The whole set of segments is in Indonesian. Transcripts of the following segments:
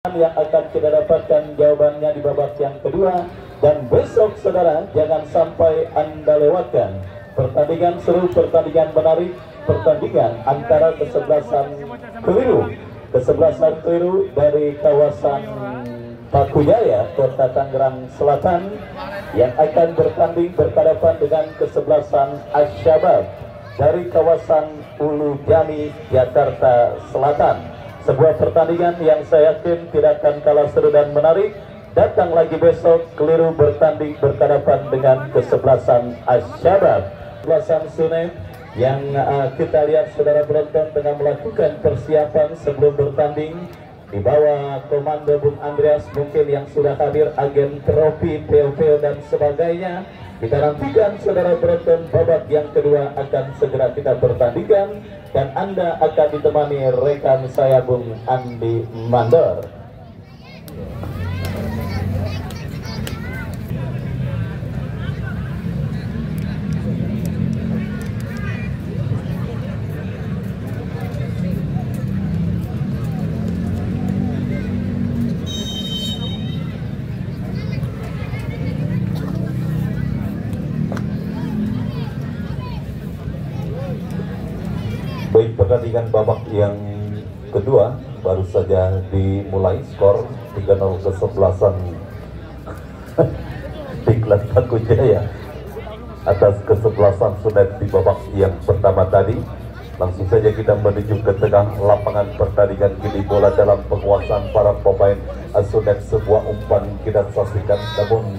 yang akan kita dapatkan jawabannya di babak yang kedua. Dan besok saudara, jangan sampai Anda lewatkan pertandingan seru, pertandingan menarik, pertandingan antara kesebelasan keliru dari kawasan Pakujaya, Kota Tangerang Selatan, yang akan bertanding berhadapan dengan kesebelasan Asyabab dari kawasan Ulu Jami, Jakarta Selatan. Sebuah pertandingan yang saya yakin tidak akan kalah seru dan menarik. Datang lagi besok, keliru bertanding berhadapan dengan kesebelasan Asyabab. Kesebelasan Sunep yang kita lihat saudara penonton tengah melakukan persiapan sebelum bertanding di bawah komando Bung Andreas, mungkin yang sudah hadir agen trofi, PO dan sebagainya. Kita nantikan saudara penonton, babak yang kedua akan segera kita pertandingkan dan Anda akan ditemani rekan saya Bung Andi Mandor. Baik, pertandingan babak yang kedua baru saja dimulai. Skor 3-0 kesebelasan Diklat Pakujaya atas kesebelasan Sunep di babak yang pertama tadi. Langsung saja kita menuju ke tengah lapangan pertandingan. Kini bola dalam penguasaan para pemain Sunep. Sebuah umpan kita saksikan, namun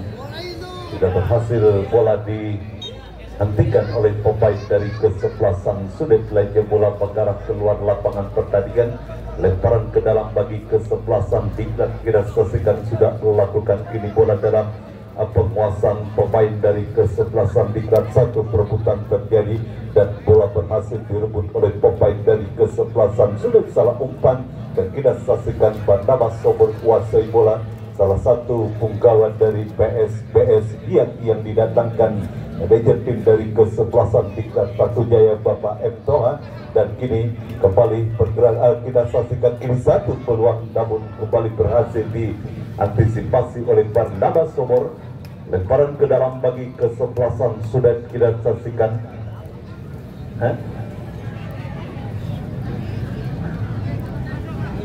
tidak berhasil. Bola dihentikan oleh pemain dari kesebelasan Sunep. Lainnya bola mengarah keluar lapangan pertandingan. Lemparan ke dalam bagi kesebelasan Diklat kita saksikan sudah melakukan. Kini bola dalam penguasaan pemain dari kesebelasan Diklat. Satu perebutan terjadi dan bola berhasil direbut oleh pemain dari kesebelasan Sunep. Salah umpan dan kita saksikan Bandama Sobor kuasai bola. Salah satu punggawa dari PSBS yang didatangkan manajer tim dari kesebelasan Diklat Pakujaya Bapak M. Toha. Dan kini kembali bergerak, kita saksikan kini satu peluang namun kembali berhasil diantisipasi oleh Bandama Sobor. Lemparan ke dalam bagi kesebelasan sudah kita saksikan.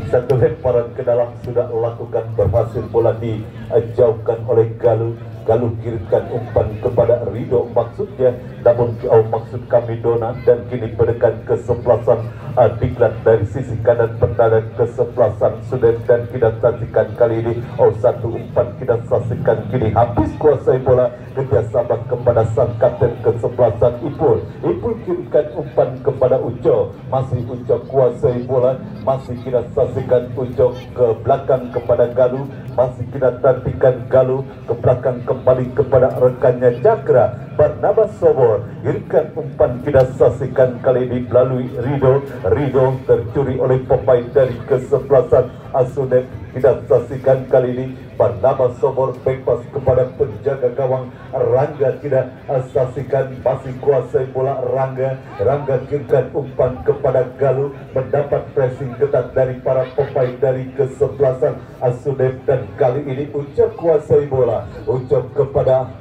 Satu lemparan ke dalam sudah lakukan, berhasil bola dijauhkan oleh Galuh. Galuh kirimkan umpan kepada Rido maksudnya, namun maksud kami Donan. Dan kini pendekan kesebelasan Diklat dari sisi kanan pertahanan kesebelasan Sunep. Dan kita saksikan kali ini satu umpan kita saksikan kini habis kuasai bola. Kerjasama kepada sang kapten kesebelasan Ipul. Ipul kirimkan umpan kepada Uco, masih Uco kuasai bola. Masih kita saksikan Uco ke belakang kepada Galuh. Masih kita nantikan Galuh ke belakang kembali kepada rekannya Cakra. Bandama Sobor kirimkan umpan kita saksikan kali ini melalui Rido. Rido tercuri oleh pemain dari kesebelasan Sunep. Kita saksikan kali ini Bandama Sobor bebas kepada penjaga gawang Rangga. Kita saksikan masih kuasai bola Rangga. Rangga kirimkan umpan kepada Galuh, mendapat pressing ketat dari para pemain dari kesebelasan Sunep. Dan kali ini Ucap kuasai bola. Ucap kepada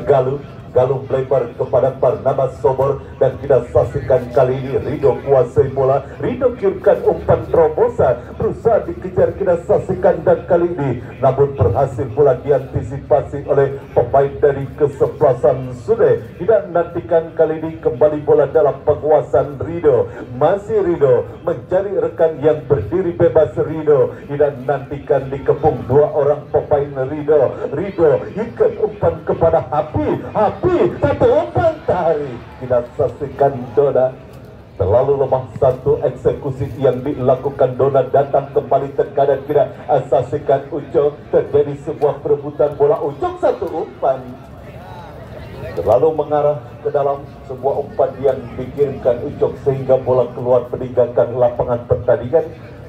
Galuh. Galuh melebar kepada Bandama Sobor dan kita saksikan kali ini Rido kuasai bola. Rido kirimkan umpan terobosan, berusaha dikejar kita saksikan dan kali ini namun berhasil bola diantisipasi oleh pemain dari kesebelasan Sunep. Kita nantikan kali ini kembali bola dalam penguasaan Rido. Masih Rido mencari rekan yang berdiri bebas. Rido kita nantikan dikepung dua orang pemain Rido. Rido ikat umpan kepada Hapi. Satu umpan tarik. Kita saksikan Dona. Terlalu lemah satu eksekusi yang dilakukan Dona. Datang kembali terkadang kita saksikan Ucok. Terjadi sebuah perebutan bola. Ucok satu umpan terlalu mengarah ke dalam. Sebuah umpan yang dikirimkan Ucok sehingga bola keluar meninggalkan lapangan pertandingan.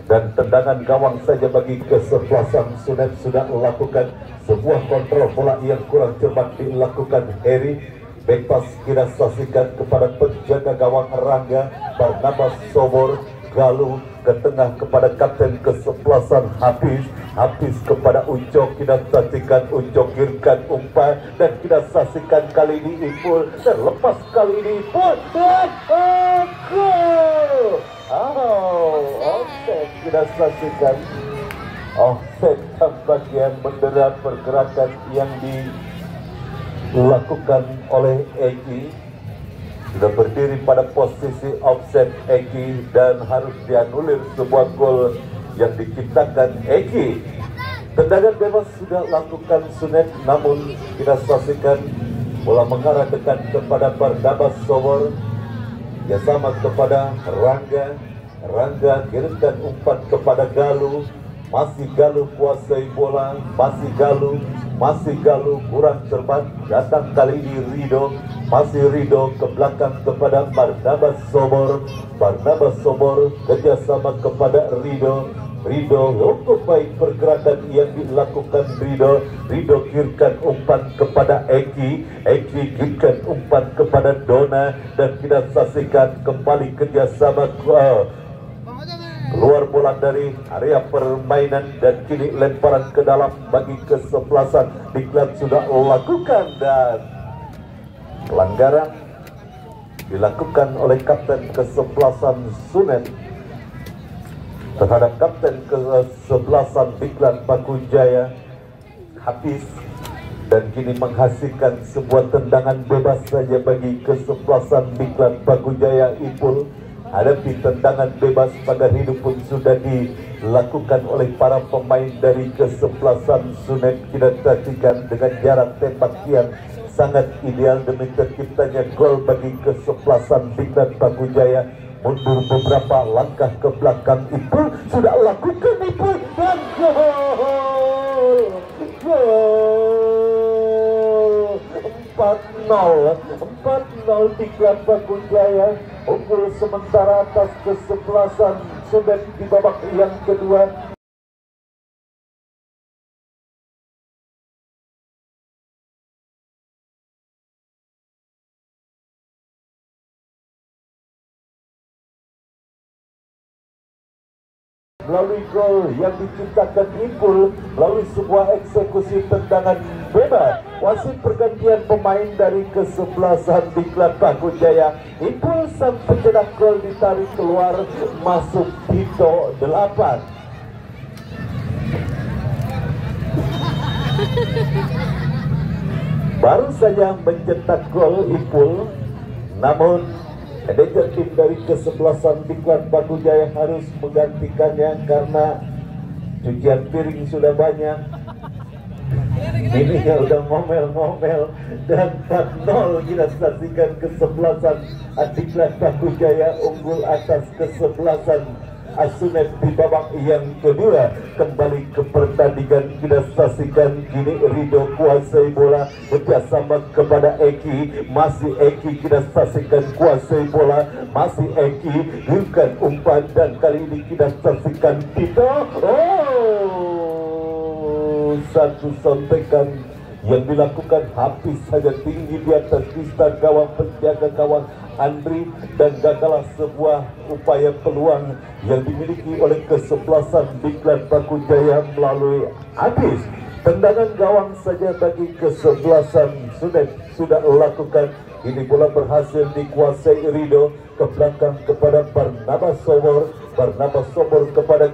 Dan tendangan gawang saja bagi kesebelasan Sunep. Sudah melakukan sebuah kontrol bola yang kurang cermat dilakukan Heri. Bebas kita saksikan kepada penjaga gawang Rangga. Bandama Sobor Galuh ke tengah kepada kapten kesebelasan Hafiz kepada Ucok. Kita saksikan Ucok kirimkan umpan dan kita saksikan kali ini Ipul dan lepas kali ini Ipul dan gol. Offset kita saksikan. Offset bagian bendera pergerakan yang dilakukan oleh Eki. Sudah berdiri pada posisi offset Eki dan harus dianulir sebuah gol yang diciptakan Eki. Tendangan bebas sudah lakukan Sunet, namun kita saksikan bola mengarah dekat kepada Barnabas Sobor. Ya sama kepada Rangga kirimkan umpan kepada Galuh. Masih Galuh kuasai bola, masih Galuh kurang cermat. Datang kali ini Rido, masih Rido ke belakang kepada Barnabas Sobor kerjasama kepada Rido untuk baik pergerakan yang dilakukan Rido kirimkan umpan kepada Eki kirimkan umpan kepada Dona dan kita saksikan kembali kerjasama keluar bola dari area permainan dan kini lemparan ke dalam bagi kesebelasan. Diklat sudah lakukan dan pelanggaran dilakukan oleh kapten kesebelasan Sunet terhadap kapten kesebelasan Diklat Bakujaya Hafiz, dan kini menghasilkan sebuah tendangan bebas saja bagi kesebelasan Diklat Bakujaya Ipul. Hadapi tendangan bebas pada hidup pun sudah dilakukan oleh para pemain dari kesebelasan Sunet. Kita saksikan dengan jarak tembak yang sangat ideal demi terciptanya gol bagi kesebelasan Diklat Bakujaya. Mundur beberapa langkah ke belakang, Ipul sudah lakukan Ipul dan gol 4-0 Diklat Bakujaya unggul sementara atas kesebelasan Sunet di babak yang kedua. Melalui gol yang diciptakan Ipul melalui sebuah eksekusi tendangan bebas. Wasit pergantian pemain dari kesebelasan Diklat Bakujaya. Ipul sang pencetak gol ditarik keluar, masuk Tito 8. Baru saja mencetak gol Ipul, namun manajer tim dari kesebelasan Diklat Bakujaya harus menggantikannya karena cucian piring sudah banyak. Ininya udah ngomel-ngomel dan 4-0 kita saksikan kesebelasan Diklat Bakujaya unggul atas kesebelasan Sunet di babak yang kedua. Kembali ke pertandingan kita saksikan kini Rido kuasai bola bersama kepada Eki. Masih Eki kita saksikan kuasai bola, masih Eki berikan umpan dan kali ini kita saksikan Tito. Satu sontekan yang dilakukan Hafiz saja tinggi di atas pista gawang penjaga gawang Andri dan gagallah sebuah upaya peluang yang dimiliki oleh kesebelasan Diklat Bakujaya melalui Hafiz. Tendangan gawang saja bagi kesebelasan Sunet sudah lakukan. Ini bola berhasil dikuasai Rido ke belakang kepada Barnabas Sobor kepada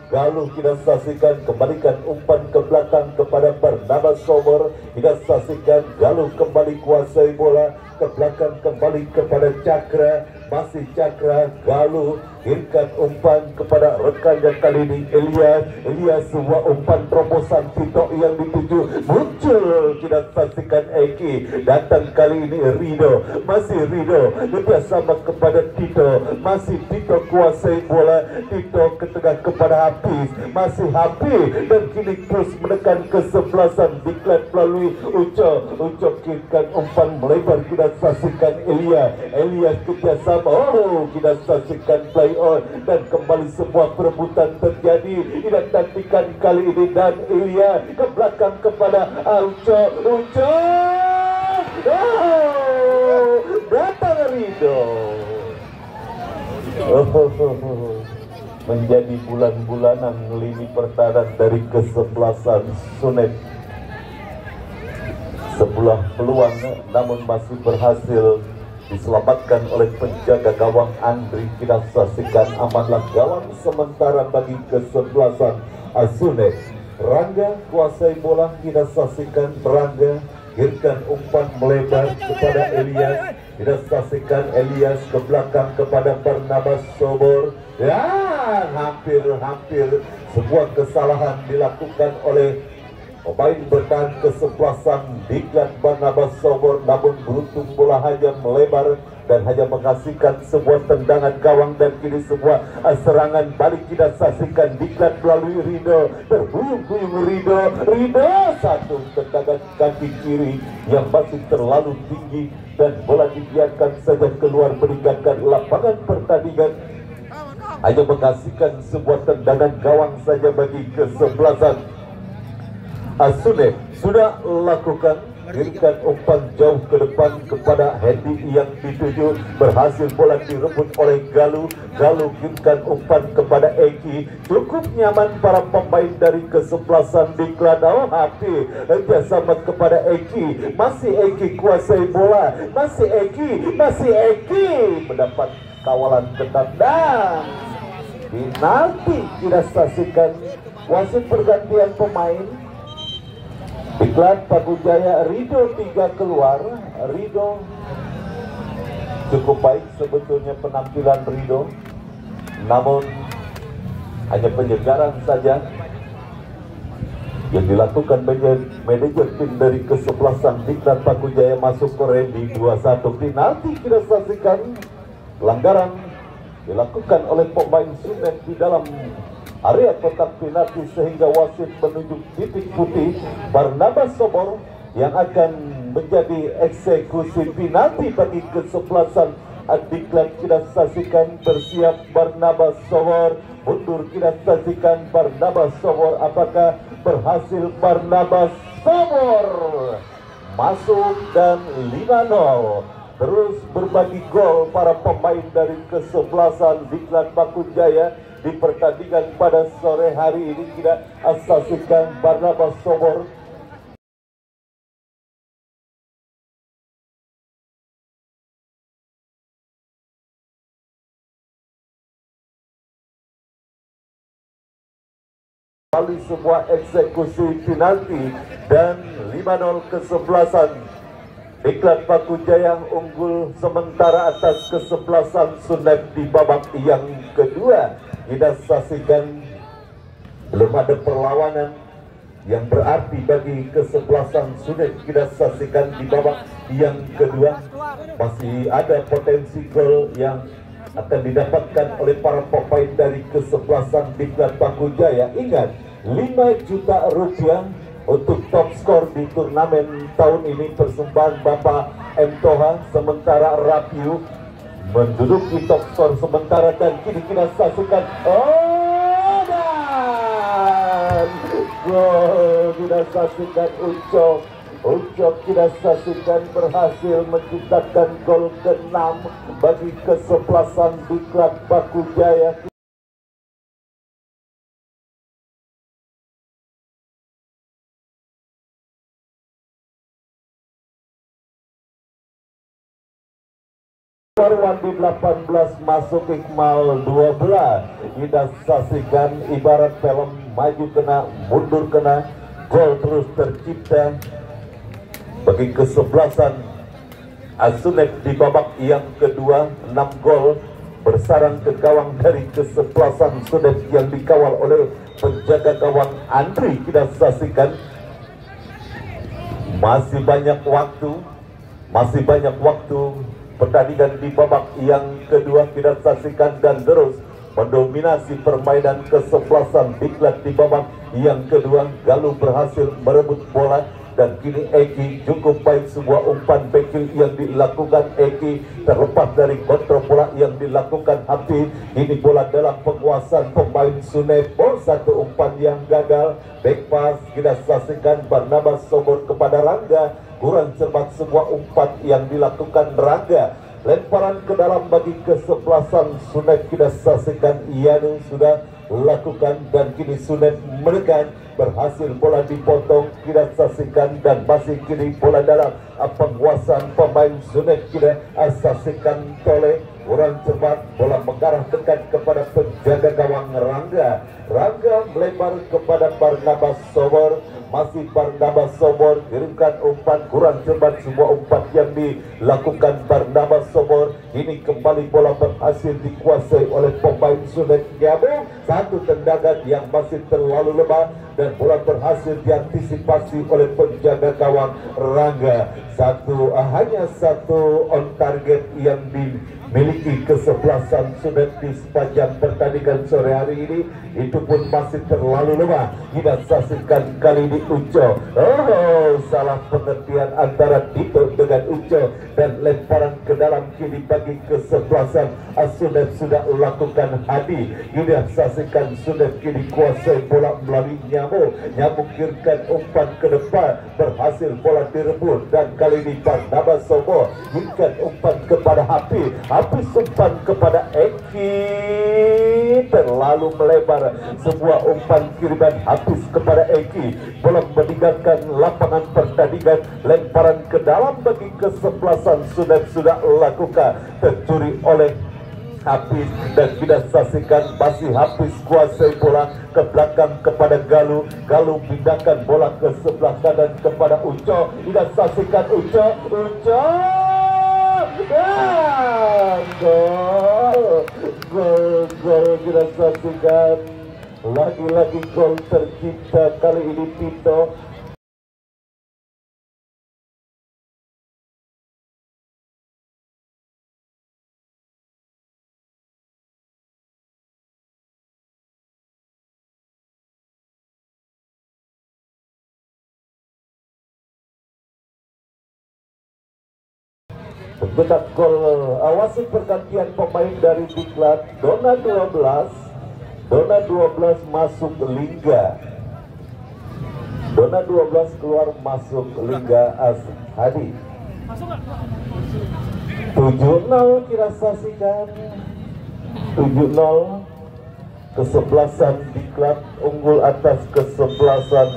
Galuh kita saksikan kembalikan umpan ke belakang kepada Barnabas Sobor. Kita saksikan Galuh kembali kuasai bola ke belakang kembali kepada Cakra, masih Cakra. Galuh kirimkan umpan kepada rekannya kali ini Elias sebuah umpan terobosan Tito yang dituju muncul. Kita saksikan Eki datang kali ini Rido, masih Rido bersama kepada Tito, masih Tito kuasai bola. Tito ke tengah kepada Hafiz, masih Hafiz dan kini terus menekan kesebelasan Diklat melalui Uco kirimkan umpan melebar. Kita saksikan Elias kerjasama. Kita saksikan play on dan kembali sebuah perebutan terjadi. Kita nantikan kali ini dan Elias ke belakang kepada Uco. Datang Rido. menjadi bulan-bulanan lini pertahanan dari kesebelasan Sunet. Sebuah peluang namun masih berhasil diselamatkan oleh penjaga gawang Andri. Kita saksikan amanlah gawang sementara bagi kesebelasan Sunet. Rangga kuasai bola, kita saksikan Rangga girkan umpan melebar kepada Elias. Kita saksikan Elias ke belakang kepada Barnabas Sobor. Ya, hampir sebuah kesalahan dilakukan oleh pemain bertahan kesebelasan Diklat Barnabas Sobor, namun beruntung bola hanya melebar dan hanya menghasilkan sebuah tendangan gawang, dan kini sebuah serangan balik. Kita saksikan Diklat melalui Rido, terbuyung-buyung Rido satu tendangan kaki kiri yang masih terlalu tinggi dan bola dibiarkan saja keluar meninggalkan lapangan pertandingan. Hanya menghasilkan sebuah tendangan gawang saja bagi kesebelasan Sunet. Sudah lakukan berikan umpan jauh ke depan kepada Hendy yang dituju, berhasil bola direbut oleh Galuh. Berikan umpan kepada Eki, cukup nyaman para pemain dari kesebelasan Diklat. Hati bersama kepada Eki, masih Eki kuasai bola, masih Eki mendapat kawalan ketat dan penalti. Kita saksikan wasit pergantian pemain. Diklat Pakujaya, Rido 3 keluar. Rido cukup baik sebetulnya penampilan Rido, namun hanya penyegaran saja yang dilakukan manajer tim dari kesebelasan Diklat Pakujaya. Masuk ke Randy 2-1. Penalti kita saksikan, pelanggaran dilakukan oleh pemain Sunet di dalam area kotak penalti sehingga wasit menunjuk titik putih Barnabas Sobor yang akan menjadi eksekusi penalti bagi kesebelasan Diklat. Kita saksikan bersiap Barnabas Sobor, mundur. Kita saksikan Barnabas Sobor, apakah berhasil Barnabas Sobor masuk dan 5-0. Terus berbagi gol para pemain dari kesebelasan Diklat Pakujaya di pertandingan pada sore hari ini. Kita saksikan Barnabas Sobor melalui sebuah eksekusi penalti dan 5-0 kesebelasan Diklat Pakujaya unggul sementara atas kesebelasan Sunet di babak yang kedua. Kita saksikan belum ada perlawanan yang berarti bagi kesebelasan Sunet. Kita saksikan di babak yang kedua masih ada potensi gol yang akan didapatkan oleh para pemain dari kesebelasan Diklat Pakujaya. Ingat, 5 juta rupiah untuk top skor di turnamen tahun ini persembahan Bapak M. Toha, sementara Rapiu menduduki top skor sementara. Dan kini kita saksikan dan gol. Kita saksikan Ucok kita saksikan berhasil menciptakan gol ke-6 bagi kesebelasan Diklat Pakujaya. Di 18 masuk Iqmal 12. Kita saksikan ibarat film maju kena mundur kena, gol terus tercipta bagi kesebelasan Sunet di babak yang kedua. 6 gol bersarang ke gawang dari kesebelasan Sunet yang dikawal oleh penjaga gawang Andri. Kita saksikan masih banyak waktu pertandingan di babak yang kedua. Kita saksikan dan terus mendominasi permainan kesebelasan Diklat di babak yang kedua. Galuh berhasil merebut bola dan kini Eki cukup baik, sebuah umpan bekil yang dilakukan Eki terlepas dari kontrol bola yang dilakukan Hafiz. Ini bola dalam penguasaan pemain Sunet. Satu umpan yang gagal, back pass. Kita saksikan Barnabas Sobor kepada Rangga, kurang cermat sebuah umpan yang dilakukan Rangga. lemparan ke dalam bagi kesebelasan Sunet. Kita saksikan Ianu sudah lakukan dan kini Sunet menekan, berhasil bola dipotong. Kita saksikan dan masih kini bola dalam penguasaan pemain Sunet. Kita saksikan Tole kurang cepat, bola mengarah dekat kepada penjaga gawang Rangga. Rangga melebar kepada Barnabas Sobor, masih Barnabas Sobor kirimkan umpan kurang cepat. Semua umpan yang dilakukan Barnabas Sobor, ini kembali bola berhasil dikuasai oleh pemain Sunet. Nyambung satu tendangan yang masih terlalu lemah dan bola berhasil diantisipasi oleh penjaga gawang Rangga. Hanya satu on target yang dimiliki kesebelasan Sunet di sepanjang pertandingan sore hari ini, itu pun masih terlalu lemah. Kita saksikan kali ini Uco, salah pengertian antara Dito dengan Uco, dan lemparan ke dalam kini bagi kesebelasan Sunet sudah lakukan Hadi. Kita saksikan Sunet kini kuasai bola melalui Nyamuk kirimkan umpan ke depan, berhasil bola direbut dan kali ini Barnabas Sobo kirimkan umpan kepada Hafiz umpan kepada Eki, terlalu melebar sebuah umpan kiriman Hafiz kepada Eki, bola meninggalkan lapangan pertandingan. Lemparan ke dalam bagi kesebelasan Sunet sudah lakukan, tercuri oleh Hafiz dan kita saksikan masih Hafiz kuasai bola ke belakang kepada Galuh. Galuh pindahkan bola ke sebelah kanan kepada Uco. Kita saksikan Uco dan gol kita saksikan lagi-lagi gol tercipta kali ini Tito. Pencetak gol awasi pergantian pemain dari Diklat. Dona 12 masuk Lingga. Dona 12 keluar masuk Lingga Hadi. 7-0 kita saksikan. 7-0 kesebelasan Diklat unggul atas kesebelasan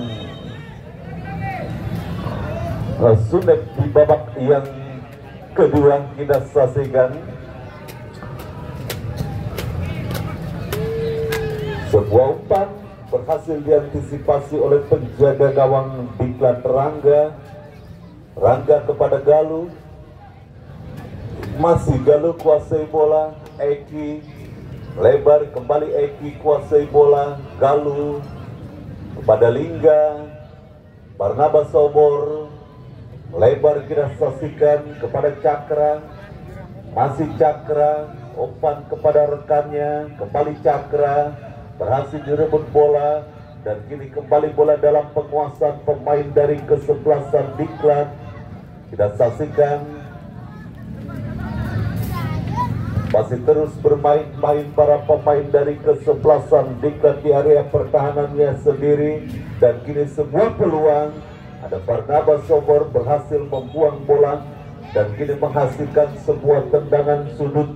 Sunet di babak yang kedua. Kita saksikan sebuah umpan berhasil diantisipasi oleh penjaga gawang Diklat Rangga kepada Galuh, masih Galuh kuasai bola. Eki lebar kembali, Eki kuasai bola. Galuh kepada Lingga, Barnabas Sobor lebar kita saksikan kepada Cakra, masih Cakra, umpan kepada rekannya, kembali Cakra, berhasil direbut bola dan kini kembali bola dalam penguasaan pemain dari kesebelasan Diklat. Kita saksikan masih terus bermain-main para pemain dari kesebelasan Diklat di area pertahanannya sendiri dan kini sebuah peluang. Ada Barnabas Sobor berhasil membuang bola dan kini menghasilkan sebuah tendangan sudut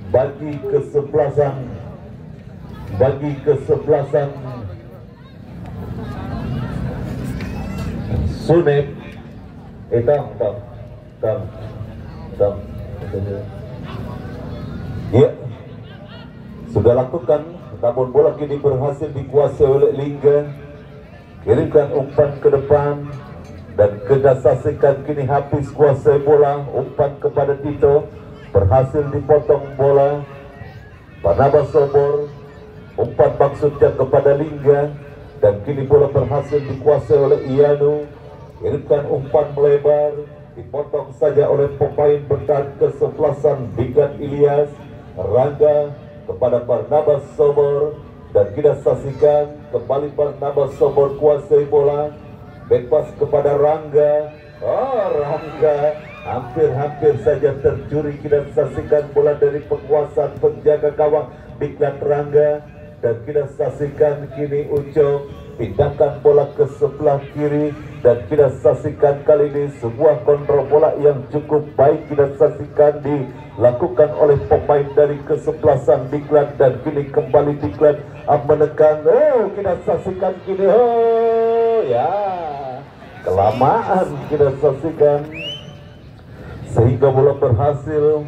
bagi kesebelasan Sunet. Ya, sudah lakukan, namun bola kini berhasil dikuasai oleh Lingga. Kirimkan umpan ke depan dan kita saksikan kini Hafiz kuasai bola. Umpan kepada Tito, berhasil dipotong bola. Barnabas Sobor, umpan maksudnya kepada Lingga dan kini bola berhasil dikuasai oleh Ianu. Kirimkan umpan melebar, dipotong saja oleh pemain bertahan kesebelasan Diklat Ilyas. Rangga kepada Barnabas Sobor dan kita saksikan kembali Barnabas Sobor kuasai bola. Backpass kepada Rangga. Rangga hampir saja tercuri. Kita saksikan bola dari penguasaan penjaga gawang Diklat Rangga dan kita saksikan kini Uco pindahkan bola ke sebelah kiri dan kita saksikan kali ini sebuah kontrol bola yang cukup baik kita saksikan dilakukan oleh pemain dari kesebelasan Diklat dan kini kembali Diklat menekan. Kita saksikan kini ya kelamaan kita saksikan sehingga bola berhasil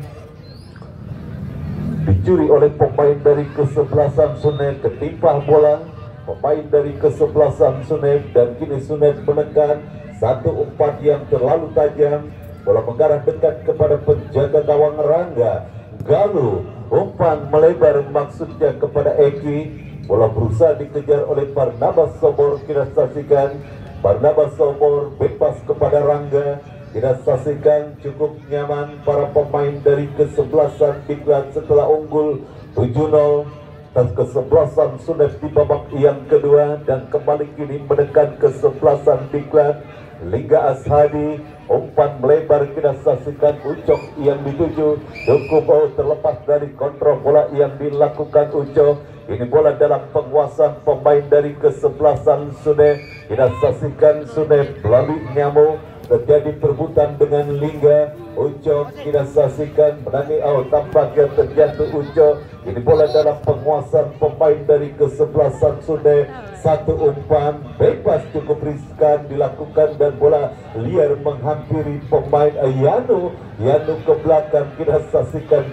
dicuri oleh pemain dari kesebelasan Sunet. Ketimpa bola pemain dari kesebelasan Sunet dan kini Sunet menekan satu umpan yang terlalu tajam. Bola mengarah dekat kepada penjaga gawang Rangga Galuh. Umpan melebar maksudnya kepada Eki. Bola berusaha dikejar oleh Barnabas Sobor. Kita saksikan Barnabas Sobor bebas kepada Rangga. Kita saksikan cukup nyaman para pemain dari kesebelasan Diklat setelah unggul 7-0 atas kesebelasan Sunet di babak yang kedua dan kembali kini menekan kesebelasan Diklat. Lingga Ashadi umpan melebar kita saksikan Ucok yang dituju cukup terlepas dari kontrol bola yang dilakukan Ucok. Ini bola dalam penguasaan pemain dari kesebelasan Sunet. Kita saksikan Sunet melalui Nyamo terjadi perebutan dengan Lingga. Ucok kita saksikan menangi tampaknya terjatuh Ucok. Ini bola dalam penguasaan pemain dari kesebelasan Sunet. Satu umpan bebas cukup riskan dilakukan dan bola liar menghampiri pemain Yanu ke belakang. Kita saksikan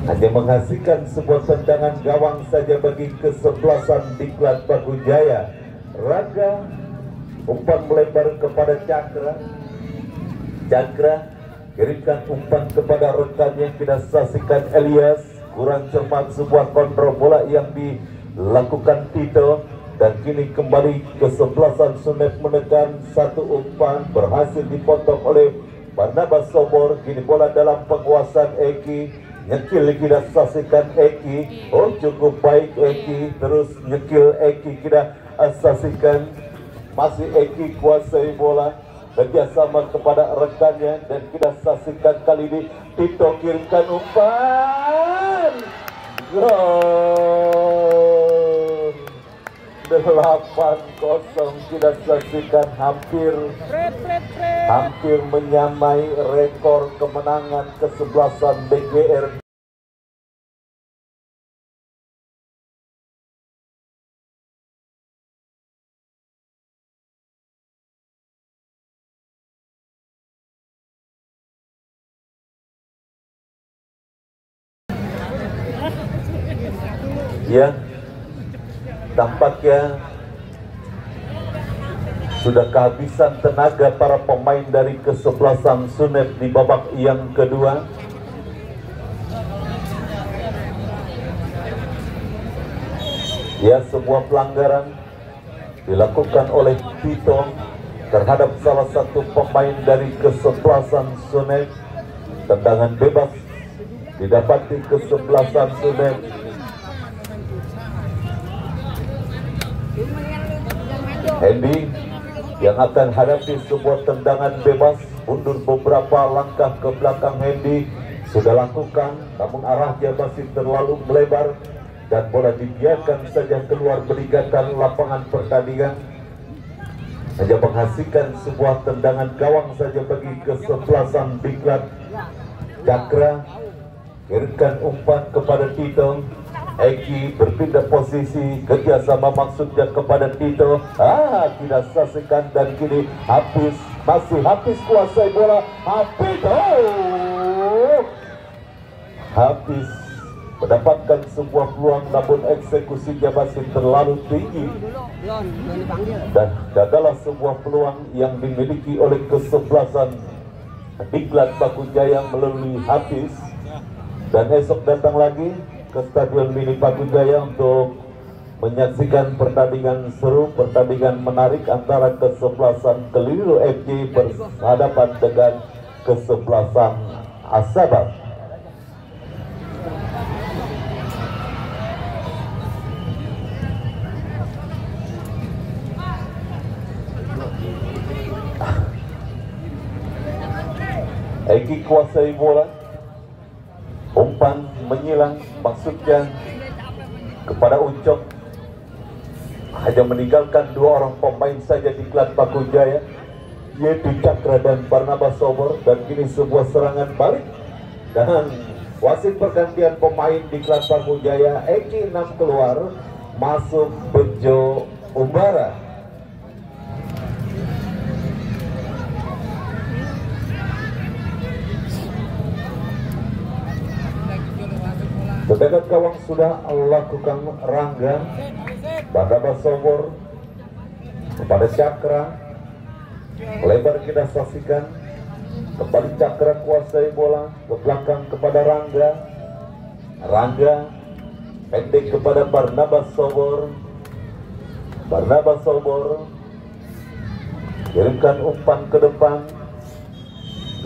hanya menghasilkan sebuah tendangan gawang saja bagi kesebelasan Diklat Bakujaya. Raga umpan melebar kepada Cakra. Kirimkan umpan kepada rekannya. Kita saksikan Elias kurang cermat sebuah kontrol bola yang dilakukan Tito dan kini kembali kesebelasan Sunet menekan satu umpan berhasil dipotong oleh Barnabas Sobor. Kini bola dalam penguasaan Eki. Nyekil kita saksikan Eki. Cukup baik Eki. Terus nyekil Eki kita saksikan. Masih Eki kuasai bola. Kerjasama kepada rekannya. Dan kita saksikan kali ini Tito kirimkan umpan. Gol 8-0. Kita saksikan hampir menyamai rekor kemenangan kesebelasan BGR. Ya, tampaknya sudah kehabisan tenaga para pemain dari kesebelasan Sunet di babak yang kedua. Ya, sebuah pelanggaran dilakukan oleh Tito terhadap salah satu pemain dari kesebelasan Sunet. Tendangan bebas didapati kesebelasan Sunet. Hendy yang akan hadapi sebuah tendangan bebas, mundur beberapa langkah ke belakang. Hendy sudah lakukan, namun arahnya masih terlalu melebar dan bola dibiarkan saja keluar meninggalkan lapangan pertandingan. Hanya menghasilkan sebuah tendangan gawang saja bagi kesebelasan Diklat. Cakra kirimkan umpan kepada Tito. Eki berpindah posisi, kerjasama maksudnya kepada Tito. Tidak saksikan dan kini masih Hafiz kuasai bola. Hafiz mendapatkan sebuah peluang namun eksekusinya masih terlalu tinggi dan gagallah sebuah peluang yang dimiliki oleh kesebelasan Diklat Bakujaya melalui Hafiz. Dan esok datang lagi ke Stadion Mini Bakujaya untuk menyaksikan pertandingan seru, pertandingan menarik antara kesebelasan Keliru FC berhadapan dengan kesebelasan Asabah. Eki kuasai bola. Umpan menyilang, maksudnya kepada Ucok, hanya meninggalkan 2 orang pemain saja di Klan Paku Jaya, yaitu Cakra dan Barnabas Sobor. Dan kini sebuah serangan balik, dan wasit pergantian pemain di Klan Paku Jaya. Eki 6 keluar, masuk Bejo Umbara. Sedangkan gawang sudah lakukan Rangga, Barnabas Sobor kepada Cakra, lebar kita saksikan, kembali Cakra kuasai bola ke belakang kepada Rangga, Rangga pendek kepada Barnabas Sobor, Barnabas Sobor kirimkan umpan ke depan,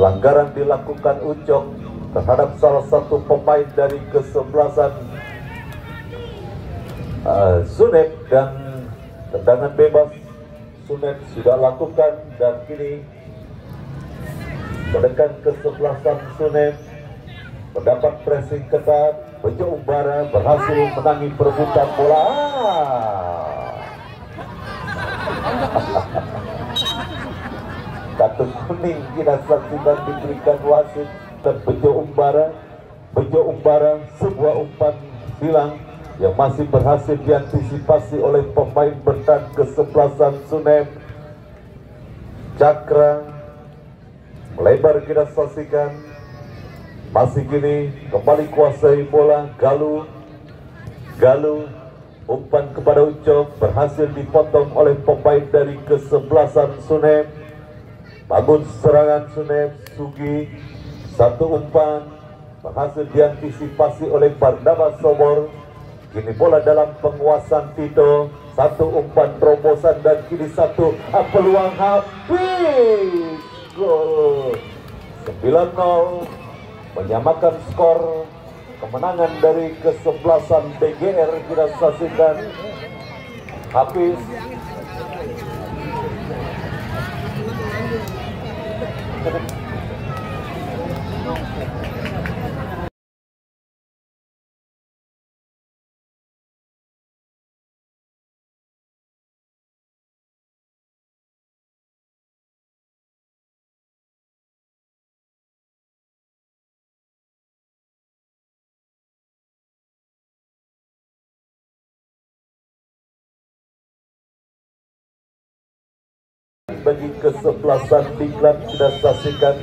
pelanggaran dilakukan Ucok terhadap salah satu pemain dari kesebelasan Sunep, dan tendangan bebas Sunep sudah lakukan, dan kini mendekat kesebelasan Sunep mendapat pressing ketat. Bejo Umbara berhasil menangi perebutan bola. Kartu kuning kita saksikan diberikan wasit dan Bejo Umbara sebuah umpan silang yang masih berhasil diantisipasi oleh pemain bertahan kesebelasan Sunep. Cakra melebar kita saksikan, masih kini kembali kuasai bola. Galuh umpan kepada Ucok berhasil dipotong oleh pemain dari kesebelasan Sunep. Bangun serangan Sunep, Sugi, satu umpan berhasil diantisipasi oleh Barnabas Sobor. Kini bola dalam penguasaan Tito, satu umpan terobosan, dan kini satu peluang habis. Gol 9-0 menyamakan skor kemenangan dari kesebelasan BGR. Kita saksikan habis. Bagi kesebelasan Diklat kita saksikan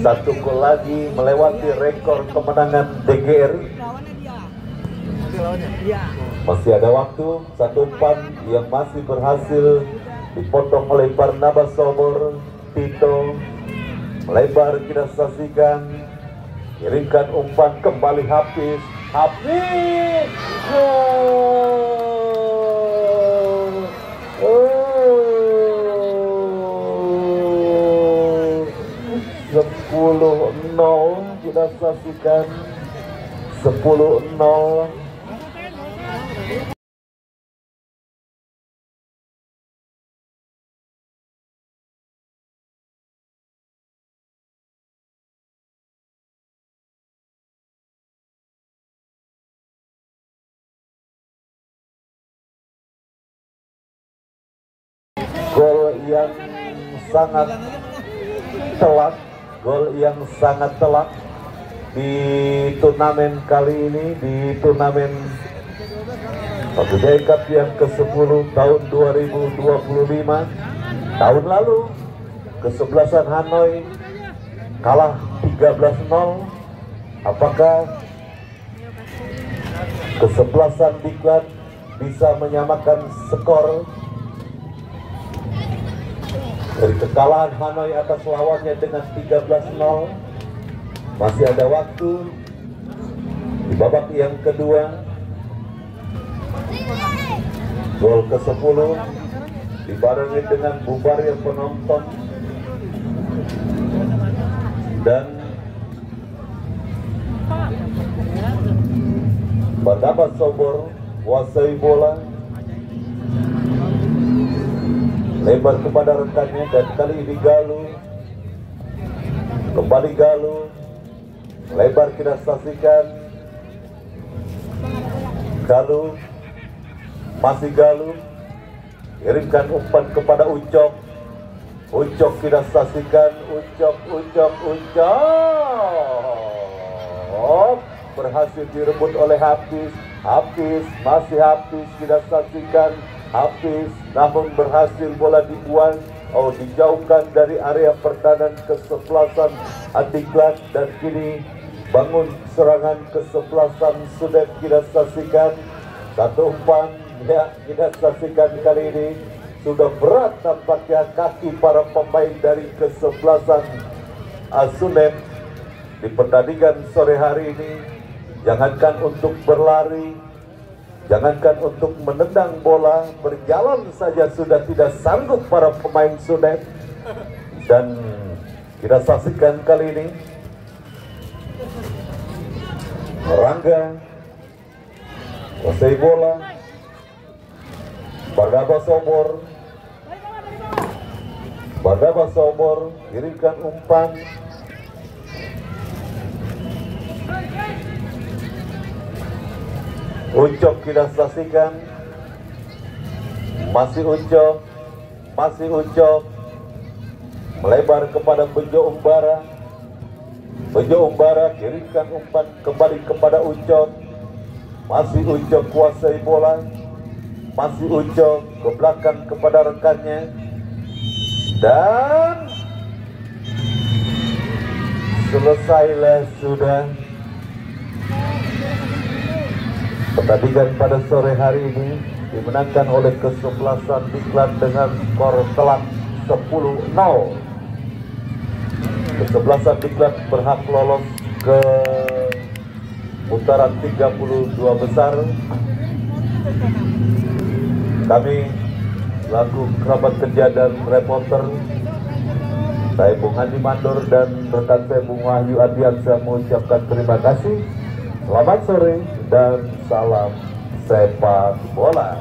satu gol lagi melewati rekor kemenangan DGR. Masih ada waktu, satu umpan yang masih berhasil dipotong oleh Barnabas Sobor. Tito melebar kita saksikan, kirimkan umpan kembali habis. Gol 10-0 kita saksikan, 10-0. Gol yang sangat telak, gol yang sangat telak di turnamen kali ini, di turnamen Paku Jaya Cup yang ke-10 tahun 2025. Tahun lalu kesebelasan Hanoi kalah 13-0. Apakah kesebelasan Diklat bisa menyamakan skor dari kekalahan Hanoi atas lawannya dengan 13-0? Masih ada waktu di babak yang kedua. Gol ke-10 dibarengi dengan bubarnya penonton dan Barnabas Sobor kuasai bola, lebar kepada rekannya, dan kali ini Galuh, kembali Galuh, Lebar kita saksikan. Galuh, masih Galuh, kirimkan umpan kepada Ucok. Ucok kita saksikan. Ucok berhasil direbut oleh Hafiz. Hafiz, masih Hafiz kita saksikan. Hafiz, namun berhasil bola dibuang, dijauhkan dari area pertahanan kesebelasan Adiklat, dan kini bangun serangan kesebelasan sudah kita saksikan. Satu umpan ya kita saksikan kali ini sudah berat tampaknya kaki para pemain dari kesebelasan Sunem di pertandingan sore hari ini. Jangankan untuk berlari, jangankan untuk menendang bola, berjalan saja sudah tidak sanggup para pemain Sunem. Dan kita saksikan kali ini Rangga kuasai bola. Barnabas Somor kirimkan umpan. Ucok kita saksikan. Masih Ucok melebar kepada Bejo Umbara. Bejo Umbara kirimkan umpan kembali kepada Ucok. Masih Ucok kuasai bola. Masih Ucok ke belakang kepada rekannya. Dan selesailah sudah pertandingan pada sore hari ini, dimenangkan oleh kesebelasan Diklat dengan skor telak 10-0. Kesebelasan Diklat berhak lolos ke putaran 32 besar. Kami selaku kerabat kerja dan reporter, saya Bung Andi Mandor dan rekan saya Bung Wahyu Adiansyah mengucapkan terima kasih. Selamat sore dan salam sepak bola.